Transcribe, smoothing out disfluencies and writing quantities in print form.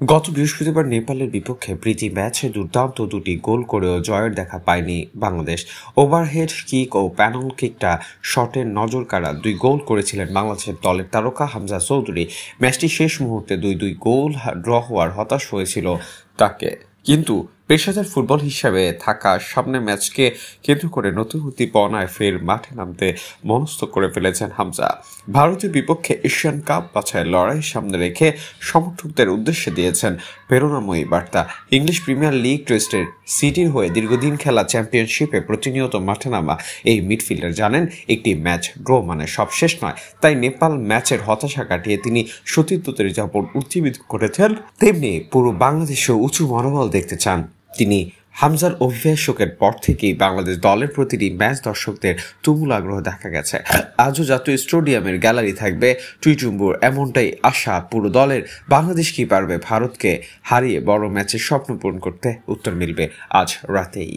গত বৃহস্পতিবার নেপালের বিপক্ষে প্রীতি ম্যাচে দুর্দান্ত দুটি গোল করেও জয়ের দেখা পায়নি বাংলাদেশ। ওভারহেড কিক ও প্যানল কিকটা শটের নজর কাড়া দুই গোল করেছিলেন বাংলাদেশের দলের তারকা হামজা চৌধুরী। ম্যাচটি শেষ মুহূর্তে দুই গোল ড্র হওয়ার হতাশ হয়েছিল তাকে, কিন্তু পেশাদার ফুটবল হিসাবে থাকা সামনের ম্যাচকে কেন্দ্র করে নতুন উদ্দীপনায় ফের মাঠে নামতে মনস্থ করে ফেলেছেন হামজা। ভারতের বিপক্ষে এশিয়ান কাপ বাছাইয়ের লড়াই সামনে রেখে সমর্থকদের উদ্দেশ্যে দিয়েছেন প্রেরণাময়ী বার্তা। ইংলিশ প্রিমিয়ার লিগ টেস্টের সিটির হয়ে দীর্ঘদিন খেলা চ্যাম্পিয়নশিপে প্রতিনিয়ত মাঠে নামা এই মিডফিল্ডার জানেন, একটি ম্যাচ ড্র মানে সব শেষ নয়। তাই নেপাল ম্যাচের হতাশা কাটিয়ে তিনি সতীর্থদের যেমন উজ্জীবিত করেছেন, তেমনি পুরো বাংলাদেশে উঁচু মনোবল দেখতে চান তিনি। হামজার অভিভাষকের পর থেকেই বাংলাদেশ দলের প্রতিটি ম্যাচ দর্শকদের তুমুল আগ্রহ দেখা গেছে। আজও জাতীয় স্টেডিয়ামের গ্যালারি থাকবে টুইটুম্বুর, এমনটাই আশা পুরো দলের। বাংলাদেশ কি পারবে ভারতকে হারিয়ে বড় ম্যাচের স্বপ্ন পূরণ করতে? উত্তর মিলবে আজ রাতেই।